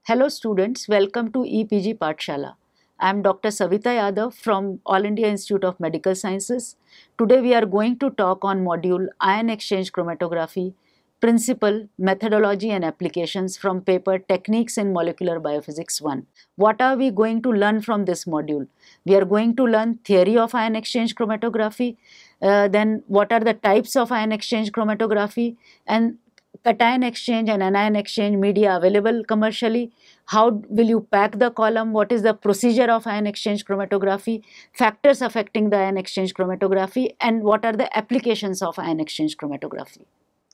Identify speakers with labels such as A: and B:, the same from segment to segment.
A: Hello students, welcome to EPG Pathshala. I am Dr. Savita Yadav from All India Institute of Medical Sciences. Today we are going to talk on module Ion Exchange Chromatography, Principle, Methodology and Applications from paper Techniques in Molecular Biophysics 1. What are we going to learn from this module? We are going to learn theory of ion exchange chromatography, then what are the types of ion exchange chromatography, and cation exchange and anion exchange media available commercially. How will you pack the column? What is the procedure of ion exchange chromatography? Factors affecting the ion exchange chromatography, and what are the applications of ion exchange chromatography?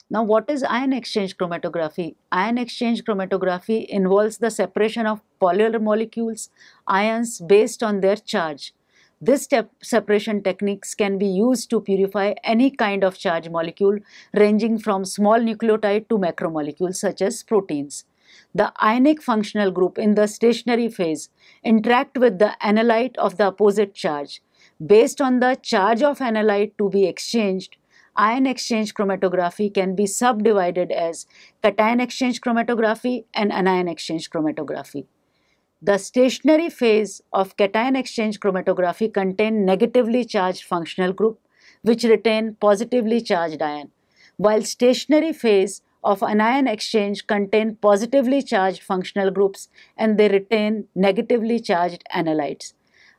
A: Now, what is ion exchange chromatography? Ion exchange chromatography involves the separation of polar molecules, ions, based on their charge. This separation techniques can be used to purify any kind of charged molecule ranging from small nucleotide to macromolecules such as proteins. The ionic functional group in the stationary phase interact with the analyte of the opposite charge. Based on the charge of analyte to be exchanged, ion exchange chromatography can be subdivided as cation exchange chromatography and anion exchange chromatography. The stationary phase of cation exchange chromatography contain negatively charged functional group which retain positively charged ion, while stationary phase of anion exchange contain positively charged functional groups and they retain negatively charged analytes.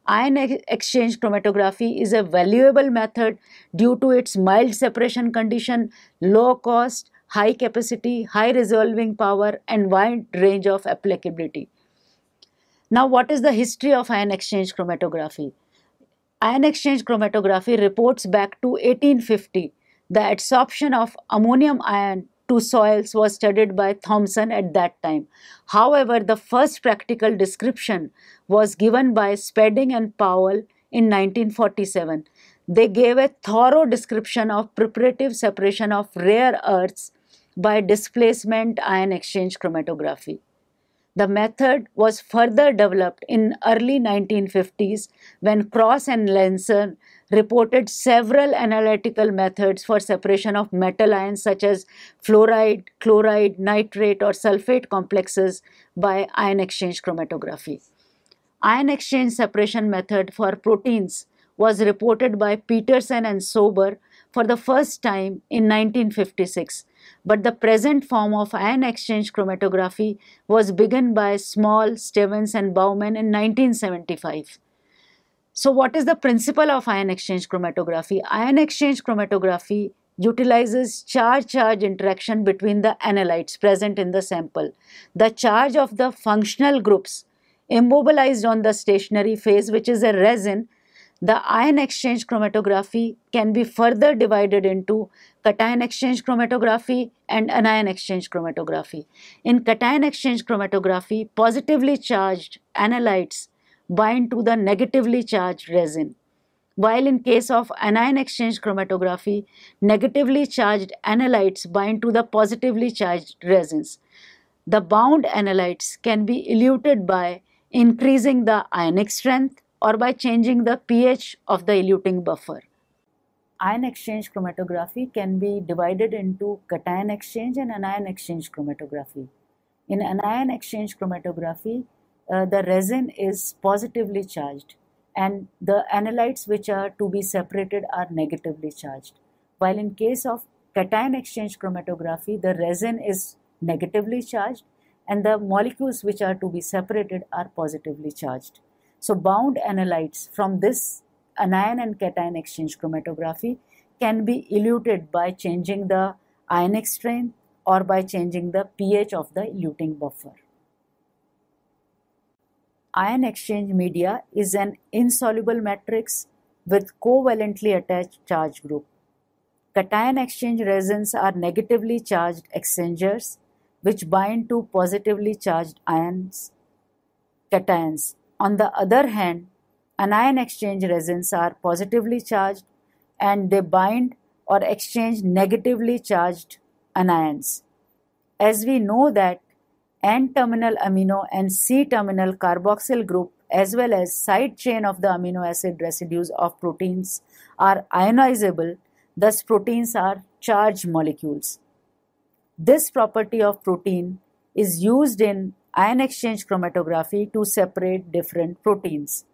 A: Ion exchange chromatography is a valuable method due to its mild separation condition, low cost, high capacity, high resolving power, and wide range of applicability. Now, what is the history of ion exchange chromatography? Ion exchange chromatography reports back to 1850. The adsorption of ammonium ion to soils was studied by Thomson at that time. However, the first practical description was given by Spedding and Powell in 1947. They gave a thorough description of preparative separation of rare earths by displacement ion exchange chromatography. The method was further developed in early 1950s when Cross and Lenser reported several analytical methods for separation of metal ions such as fluoride, chloride, nitrate or sulfate complexes by ion exchange chromatography. Ion exchange separation method for proteins was reported by Peterson and Sober for the first time in 1956, but the present form of ion exchange chromatography was begun by Small, Stevens and Baumann in 1975. So what is the principle of ion exchange chromatography? Ion exchange chromatography utilizes charge-charge interaction between the analytes present in the sample. The charge of the functional groups immobilized on the stationary phase, which is a resin. The ion exchange chromatography can be further divided into cation exchange chromatography and anion exchange chromatography. In cation exchange chromatography, positively charged analytes bind to the negatively charged resin, while in case of anion exchange chromatography, negatively charged analytes bind to the positively charged resins. The bound analytes can be eluted by increasing the ionic strength or by changing the pH of the eluting buffer. Ion exchange chromatography can be divided into cation exchange and anion exchange chromatography. In anion exchange chromatography, the resin is positively charged and the analytes which are to be separated are negatively charged. While in case of cation exchange chromatography, the resin is negatively charged and the molecules which are to be separated are positively charged. So bound analytes from this anion and cation exchange chromatography can be eluted by changing the ionic strength or by changing the pH of the eluting buffer. Ion exchange media is an insoluble matrix with covalently attached charge group. Cation exchange resins are negatively charged exchangers which bind to positively charged ions, cations. On the other hand, anion exchange resins are positively charged and they bind or exchange negatively charged anions. As we know that N-terminal amino and C-terminal carboxyl group as well as side chain of the amino acid residues of proteins are ionizable, thus proteins are charged molecules. This property of protein is used in ion exchange chromatography to separate different proteins.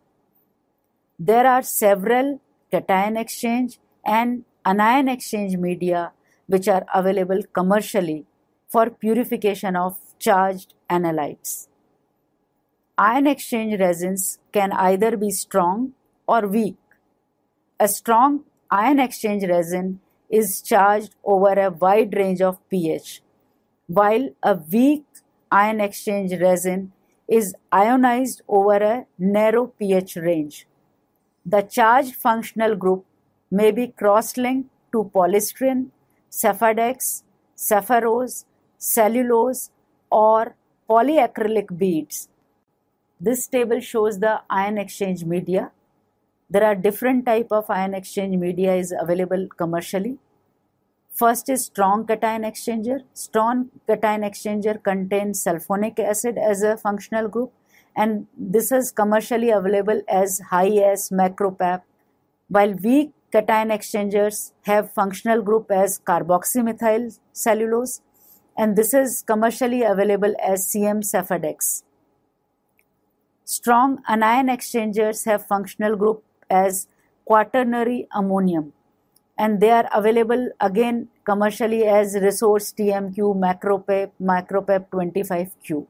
A: There are several cation exchange and anion exchange media which are available commercially for purification of charged analytes. Ion exchange resins can either be strong or weak. A strong ion exchange resin is charged over a wide range of pH, while a weak ion exchange resin is ionized over a narrow pH range. The charged functional group may be cross-linked to polystyrene, Sephadex, saccharose, cellulose, or polyacrylic beads. This table shows the ion exchange media. There are different type of ion exchange media is available commercially. First is strong cation exchanger. Strong cation exchanger contains sulfonic acid as a functional group, and this is commercially available as high S macropap, while weak cation exchangers have functional group as carboxymethyl cellulose, and this is commercially available as CM Sephadex. Strong anion exchangers have functional group as quaternary ammonium, and they are available again commercially as resource TMQ macropap 25Q.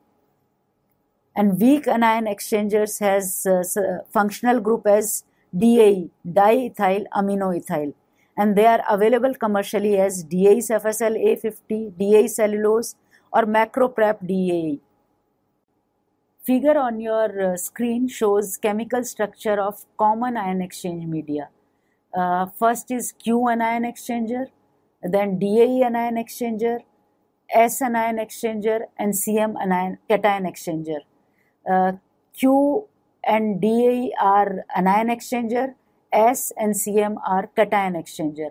A: And weak anion exchangers has functional group as DAE, diethyl aminoethyl, and they are available commercially as DAE FSL A50, DAE cellulose, or macroprep DAE. Figure on your screen shows chemical structure of common ion exchange media. First is Q anion exchanger, then DAE anion exchanger, S anion exchanger, and CM anion cation exchanger. Q and DAE are anion exchanger, S and CM are cation exchanger.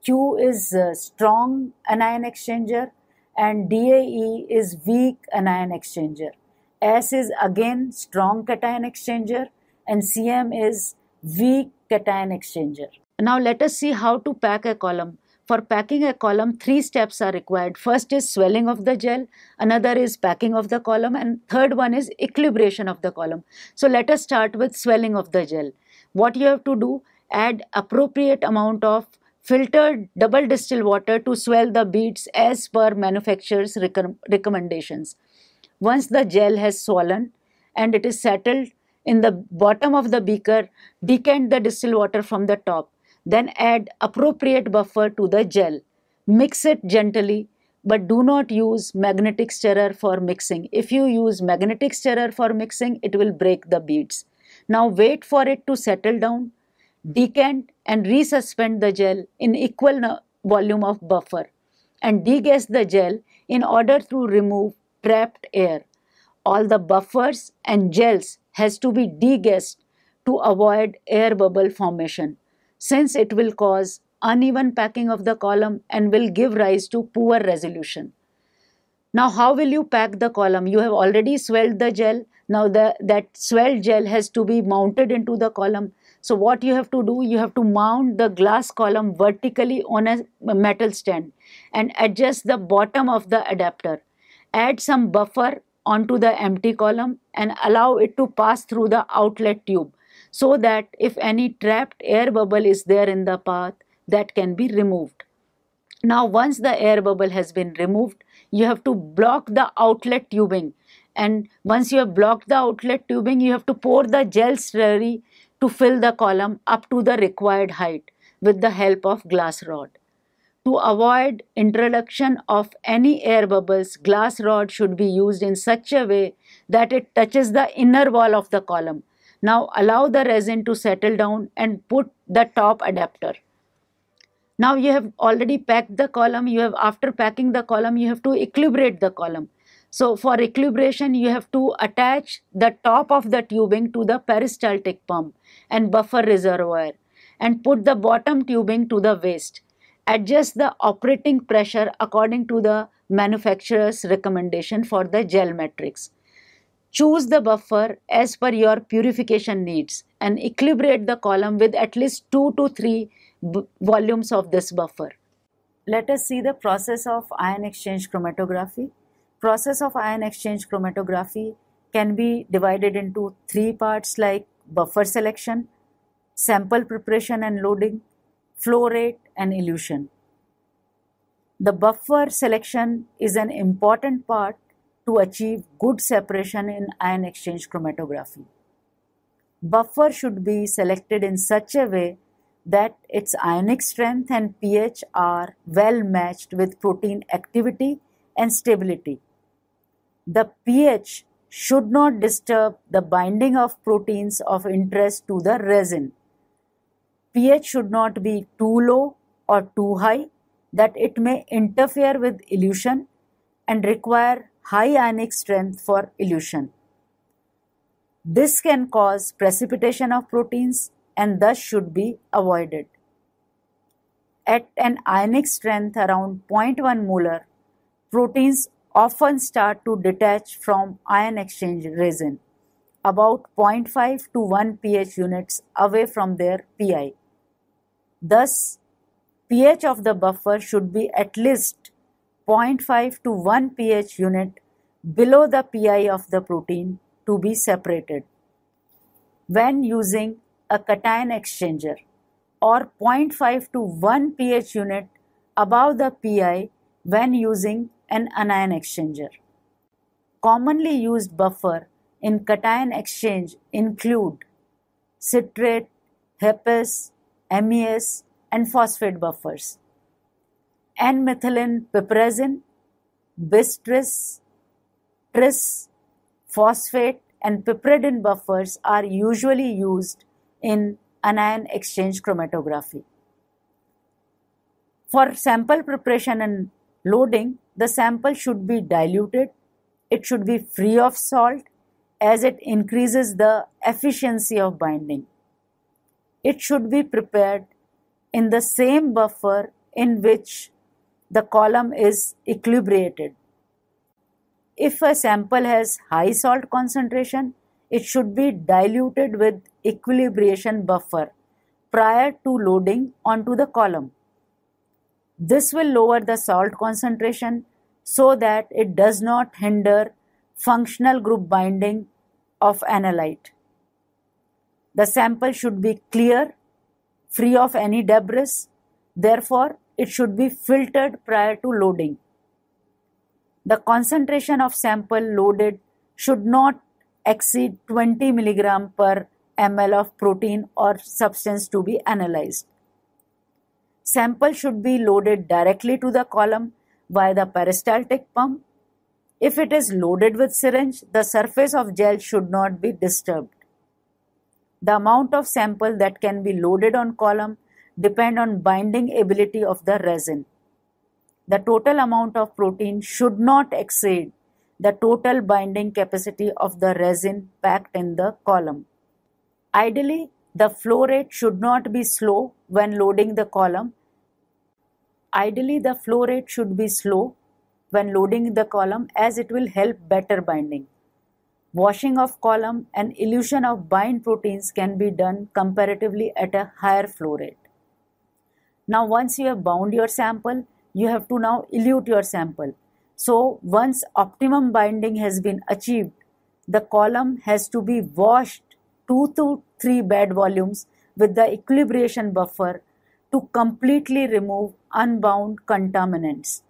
A: Q is strong anion exchanger and DAE is weak anion exchanger. S is again strong cation exchanger and CM is weak cation exchanger. Now let us see how to pack a column. For packing a column, 3 steps are required. First is swelling of the gel, another is packing of the column, and third one is equilibration of the column. So let us start with swelling of the gel. What you have to do, add appropriate amount of filtered double distilled water to swell the beads as per manufacturer's recommendations. Once the gel has swollen and it is settled in the bottom of the beaker, decant the distilled water from the top. Then add appropriate buffer to the gel. Mix it gently, but do not use magnetic stirrer for mixing. If you use magnetic stirrer for mixing, it will break the beads. Now wait for it to settle down. Decant and resuspend the gel in equal volume of buffer and degas the gel in order to remove trapped air. All the buffers and gels has to be degassed to avoid air bubble formation, since it will cause uneven packing of the column and will give rise to poor resolution. Now how will you pack the column? You have already swelled the gel. Now that swelled gel has to be mounted into the column. So what you have to do, you have to mount the glass column vertically on a metal stand and adjust the bottom of the adapter. Add some buffer onto the empty column and allow it to pass through the outlet tube, so that if any trapped air bubble is there in the path, that can be removed. Now once the air bubble has been removed, you have to block the outlet tubing, and once you have blocked the outlet tubing, you have to pour the gel slurry to fill the column up to the required height with the help of glass rod. To avoid introduction of any air bubbles, glass rod should be used in such a way that it touches the inner wall of the column. Now allow the resin to settle down and put the top adapter. Now you have already packed the column. After packing the column, you have to equilibrate the column. So for equilibration, you have to attach the top of the tubing to the peristaltic pump and buffer reservoir and put the bottom tubing to the waste. Adjust the operating pressure according to the manufacturer's recommendation for the gel matrix. Choose the buffer as per your purification needs and equilibrate the column with at least 2 to 3 volumes of this buffer. Let us see the process of ion exchange chromatography. Process of ion exchange chromatography can be divided into three parts like buffer selection, sample preparation and loading, flow rate and elution. The buffer selection is an important part to achieve good separation in ion exchange chromatography. Buffer should be selected in such a way that its ionic strength and pH are well matched with protein activity and stability. The pH should not disturb the binding of proteins of interest to the resin. pH should not be too low or too high that it may interfere with elution and require high ionic strength for elution. This can cause precipitation of proteins and thus should be avoided. At an ionic strength around 0.1 molar, proteins often start to detach from ion exchange resin, about 0.5 to 1 pH units away from their pI. Thus, pH of the buffer should be at least 0.5 to 1 pH unit below the pI of the protein to be separated. When using a cation exchanger, or 0.5 to 1 pH unit above the pI when using an anion exchanger. Commonly used buffer in cation exchange include citrate, HEPAS, MES and phosphate buffers. N-methylene piperazine, bistris, tris, phosphate and piperidine buffers are usually used in anion exchange chromatography. For sample preparation and loading, the sample should be diluted. It should be free of salt as it increases the efficiency of binding. It should be prepared in the same buffer in which the column is equilibrated. If a sample has high salt concentration, it should be diluted with equilibration buffer prior to loading onto the column. This will lower the salt concentration so that it does not hinder functional group binding of analyte. The sample should be clear, free of any debris. Therefore, it should be filtered prior to loading. The concentration of sample loaded should not exceed 20 mg per ml of protein or substance to be analyzed. Sample should be loaded directly to the column via the peristaltic pump. If it is loaded with syringe, the surface of gel should not be disturbed. The amount of sample that can be loaded on column depend on binding ability of the resin. The total amount of protein should not exceed the total binding capacity of the resin packed in the column. Ideally, the flow rate should not be slow when loading the column. As it will help better binding. Washing of column and elution of bind proteins can be done comparatively at a higher flow rate. Now once you have bound your sample, you have to now elute your sample. So once optimum binding has been achieved, the column has to be washed 2 to 3 bed volumes with the equilibration buffer to completely remove unbound contaminants.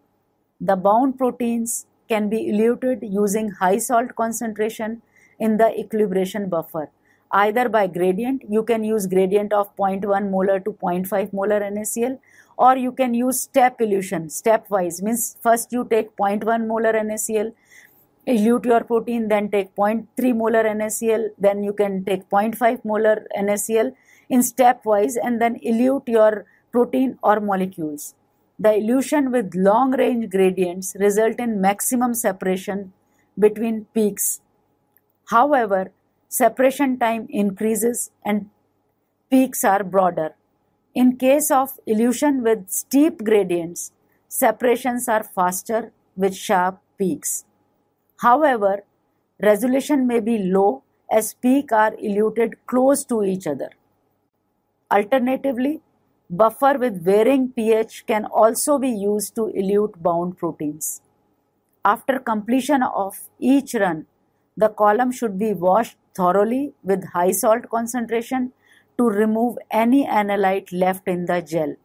A: The bound proteins can be eluted using high salt concentration in the equilibration buffer. Either by gradient, you can use gradient of 0.1 molar to 0.5 molar NaCl, or you can use step elution, stepwise, means first you take 0.1 molar NaCl, elute your protein, then take 0.3 molar NaCl, then you can take 0.5 molar NaCl in stepwise and then elute your protein or molecules. The elution with long range gradients result in maximum separation between peaks. However, separation time increases and peaks are broader. In case of elution with steep gradients, separations are faster with sharp peaks. However, resolution may be low as peaks are eluted close to each other. Alternatively, buffer with varying pH can also be used to elute bound proteins. After completion of each run, the column should be washed thoroughly with high salt concentration to remove any analyte left in the gel.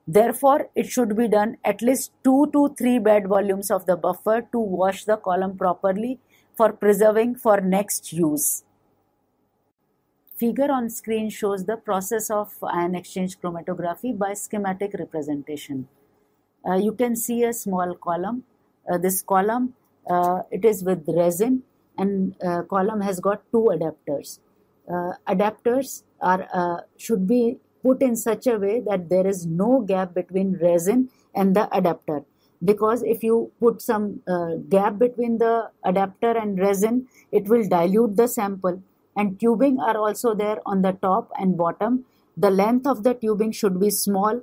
A: Therefore, it should be done at least 2 to 3 bed volumes of the buffer to wash the column properly for preserving for next use. Figure on screen shows the process of ion exchange chromatography by schematic representation. You can see a small column. This column, it is with resin, and column has got two adapters. Adapters are should be put in such a way that there is no gap between resin and the adapter, because if you put some gap between the adapter and resin, it will dilute the sample. And tubing are also there on the top and bottom. The length of the tubing should be small,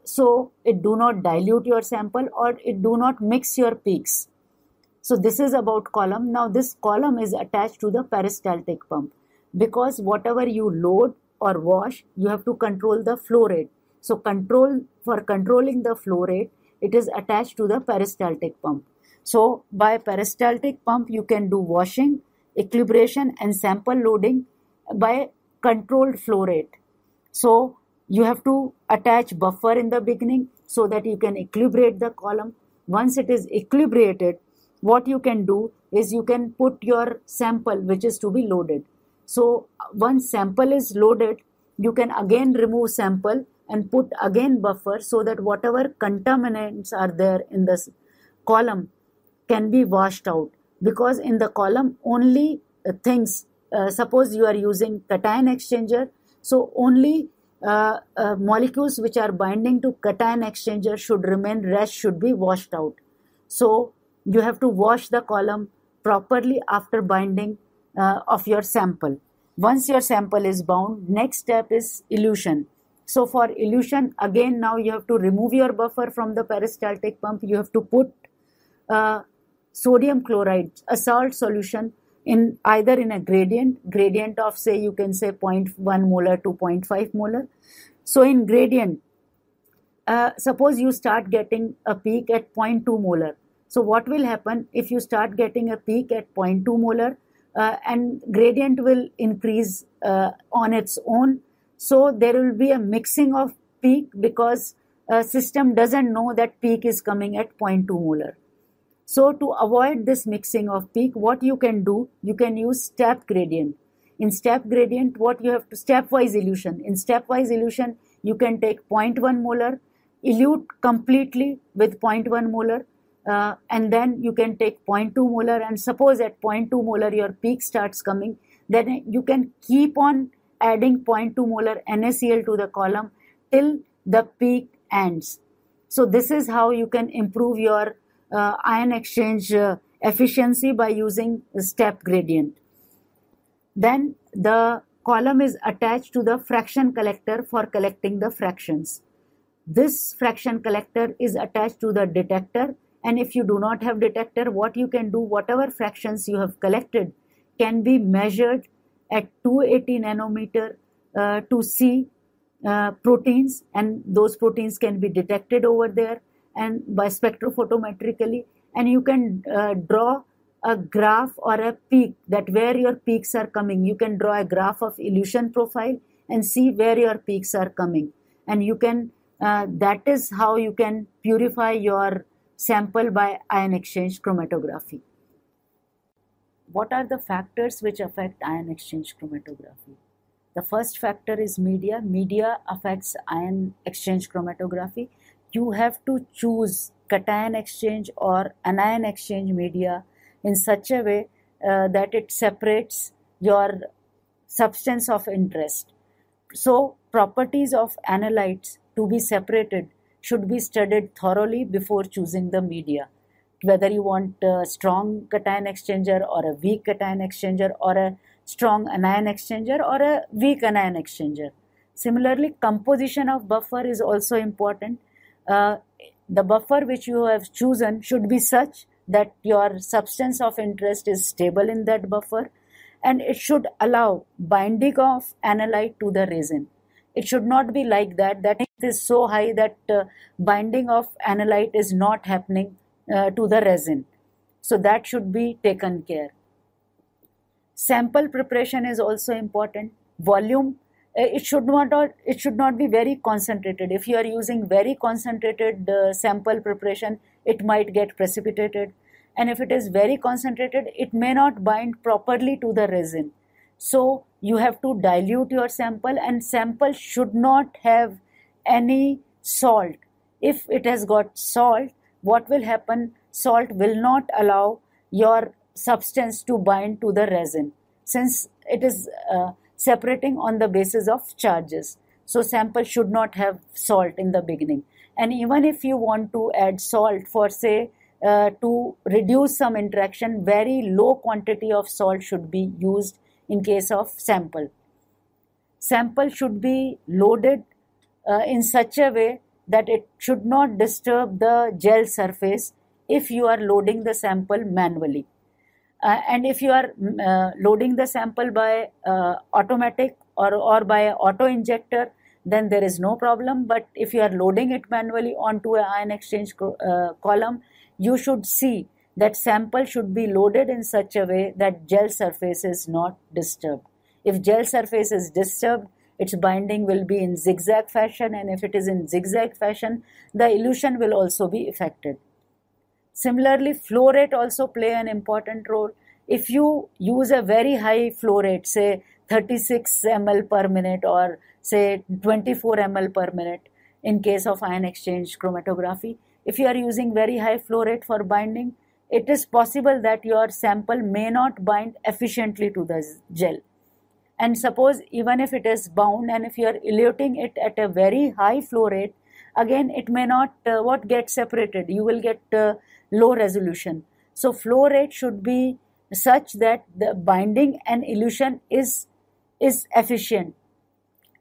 A: so it do not dilute your sample or it do not mix your peaks. So this is about column. Now this column is attached to the peristaltic pump, because whatever you load or wash, you have to control the flow rate. So for controlling the flow rate, it is attached to the peristaltic pump. So by peristaltic pump, you can do washing, equilibration and sample loading by controlled flow rate. So you have to attach buffer in the beginning so that you can equilibrate the column. Once it is equilibrated, what you can do is you can put your sample which is to be loaded. So once sample is loaded, you can again remove sample and put again buffer so that whatever contaminants are there in this column can be washed out. Because in the column only things, suppose you are using cation exchanger, so only molecules which are binding to cation exchanger should remain, rest should be washed out. So you have to wash the column properly after binding of your sample. Once your sample is bound, next step is elution. So for elution, again now you have to remove your buffer from the peristaltic pump. You have to put sodium chloride, a salt solution, in either in a gradient of, say, you can say 0.1 molar to 0.5 molar. So in gradient, suppose you start getting a peak at 0.2 molar. So what will happen if you start getting a peak at 0.2 molar and gradient will increase on its own. So there will be a mixing of peak because system doesn't know that peak is coming at 0.2 molar. So to avoid this mixing of peak, what you can do, you can use step gradient. In step gradient, what you have to, stepwise elution. In stepwise elution, you can take 0.1 molar, elute completely with 0.1 molar, and then you can take 0.2 molar, and suppose at 0.2 molar your peak starts coming, then you can keep on adding 0.2 molar NaCl to the column till the peak ends. So this is how you can improve your ion exchange efficiency by using step gradient. Then the column is attached to the fraction collector for collecting the fractions. This fraction collector is attached to the detector, and if you do not have detector, what you can do, whatever fractions you have collected can be measured at 280 nanometer to see proteins, and those proteins can be detected over there and by spectrophotometrically, and you can draw a graph or a peak, that where your peaks are coming. You can draw a graph of elution profile and see where your peaks are coming, and you can that is how you can purify your sample by ion exchange chromatography. What are the factors which affect ion exchange chromatography? The first factor is media. Media affects ion exchange chromatography. You have to choose cation exchange or anion exchange media in such a way that it separates your substance of interest. So properties of analytes to be separated should be studied thoroughly before choosing the media. Whether you want a strong cation exchanger or a weak cation exchanger or a strong anion exchanger or a weak anion exchanger. Similarly, composition of buffer is also important. The buffer which you have chosen should be such that your substance of interest is stable in that buffer, and it should allow binding of analyte to the resin. It should not be like that it is so high that binding of analyte is not happening to the resin. So that should be taken care. Sample preparation is also important. Volume, it should not be very concentrated. If you are using very concentrated sample preparation, it might get precipitated, and if it is very concentrated, it may not bind properly to the resin. So you have to dilute your sample, and sample should not have any salt. If it has got salt, what will happen? Salt will not allow your substance to bind to the resin, since it is separating on the basis of charges. So sample should not have salt in the beginning. And even if you want to add salt for, say, to reduce some interaction, very low quantity of salt should be used in case of sample. Sample should be loaded in such a way that it should not disturb the gel surface if you are loading the sample manually. And if you are loading the sample by automatic or by auto injector, then there is no problem. But if you are loading it manually onto an ion exchange column, you should see that sample should be loaded in such a way that gel surface is not disturbed. If gel surface is disturbed, its binding will be in zigzag fashion, and if it is in zigzag fashion, the elution will also be affected. Similarly, flow rate also play an important role. If you use a very high flow rate, say 36 ml per minute or say 24 ml per minute in case of ion exchange chromatography, if you are using very high flow rate for binding, it is possible that your sample may not bind efficiently to the gel. And suppose even if it is bound, and if you are eluting it at a very high flow rate, again it may not get separated. You will get low resolution. So flow rate should be such that the binding and elution is efficient,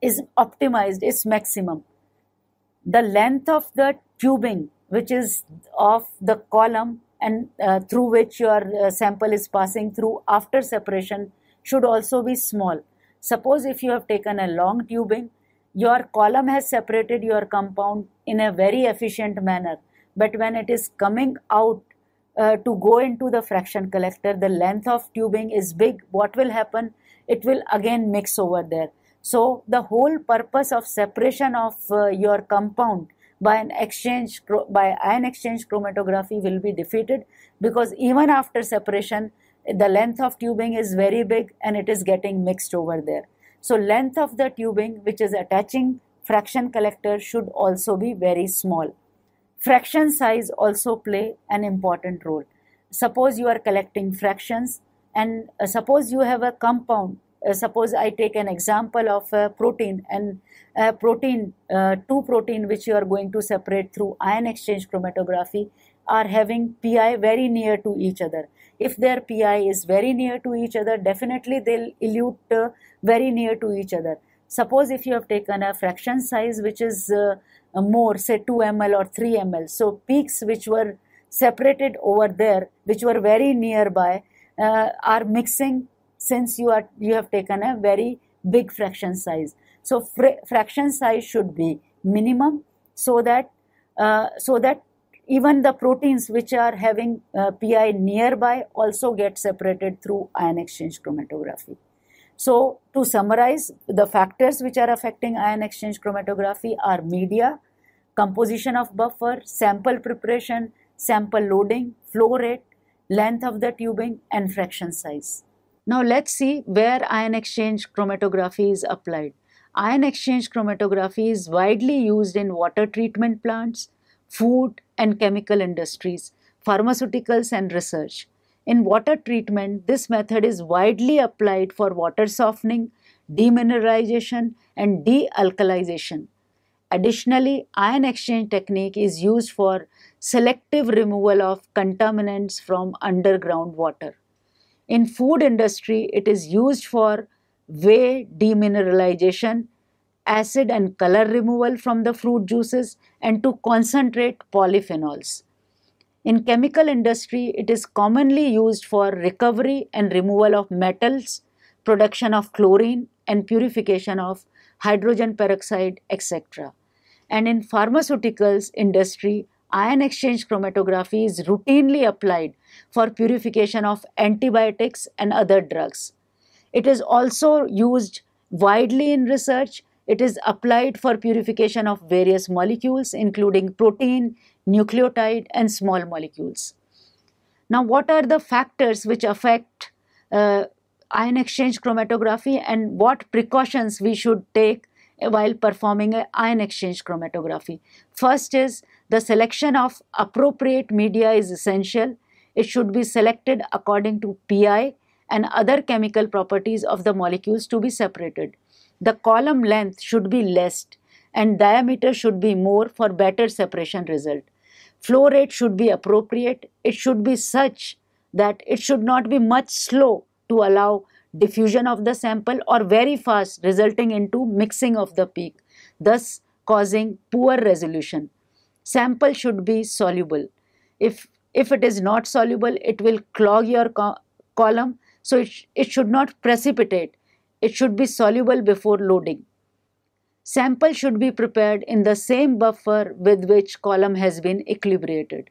A: is optimized, is maximum. The length of the tubing, which is of the column and through which your sample is passing through after separation, should also be small. Suppose if you have taken a long tubing, your column has separated your compound in a very efficient manner, but when it is coming out to go into the fraction collector, the length of tubing is big. What will happen? It will again mix over there. So the whole purpose of separation of your compound by ion exchange chromatography will be defeated, because even after separation, the length of tubing is very big and it is getting mixed over there. So length of the tubing which is attaching fraction collector should also be very small. Fraction size also play an important role. Suppose you are collecting fractions, and suppose you have a compound. Suppose I take an example of a protein, and two protein which you are going to separate through ion exchange chromatography are having pi very near to each other. If their pi is very near to each other, definitely they'll elute very near to each other. Suppose if you have taken a fraction size which is more, say 2 ml or 3 ml, so peaks which were separated over there, which were very nearby, are mixing, since you have taken a very big fraction size. So fraction size should be minimum, so that even the proteins which are having pi nearby also get separated through ion exchange chromatography. So to summarize, the factors which are affecting ion exchange chromatography are media, composition of buffer, sample preparation, sample loading, flow rate, length of the tubing, and fraction size. Now let's see where ion exchange chromatography is applied. Ion exchange chromatography is widely used in water treatment plants, food and chemical industries, pharmaceuticals, and research. In water treatment, this method is widely applied for water softening, demineralization, and dealkalization. Additionally, ion exchange technique is used for selective removal of contaminants from underground water. In food industry, it is used for whey demineralization, acid and color removal from the fruit juices, and to concentrate polyphenols. In chemical industry, it is commonly used for recovery and removal of metals, production of chlorine, and purification of hydrogen peroxide, etc. And in pharmaceuticals industry, ion exchange chromatography is routinely applied for purification of antibiotics and other drugs. It is also used widely in research. It is applied for purification of various molecules, including protein, nucleotide, and small molecules. Now, what are the factors which affect ion exchange chromatography, and what precautions we should take while performing an ion exchange chromatography? First is the selection of appropriate media is essential. It should be selected according to pI and other chemical properties of the molecules to be separated. The column length should be less and diameter should be more for better separation result. Flow rate should be appropriate. It should be such that it should not be much slow to allow diffusion of the sample or very fast, resulting into mixing of the peak, thus causing poor resolution. Sample should be soluble. If it is not soluble, it will clog your column, so it should not precipitate. It should be soluble before loading. Sample should be prepared in the same buffer with which column has been equilibrated.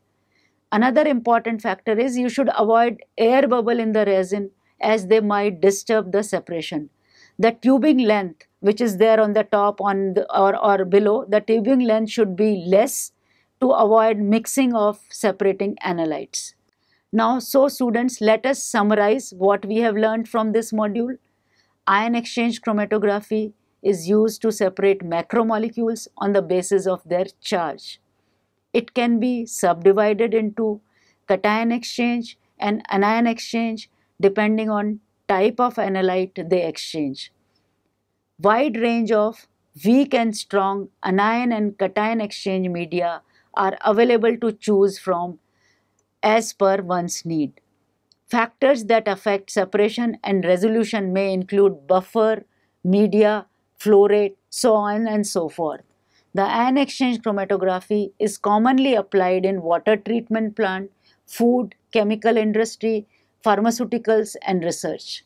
A: Another important factor is you should avoid air bubble in the resin, as they might disturb the separation. The tubing length, which is there on the top or below, the tubing length should be less to avoid mixing of separating analytes. Now, so students, let us summarize what we have learned from this module. Ion exchange chromatography is used to separate macromolecules on the basis of their charge. It can be subdivided into cation exchange and anion exchange depending on type of analyte they exchange. Wide range of weak and strong anion and cation exchange media are available to choose from as per one's need. Factors that affect separation and resolution may include buffer, media, flow rate, so on and so forth. The ion exchange chromatography is commonly applied in water treatment plant, food, chemical industry, pharmaceuticals, and research.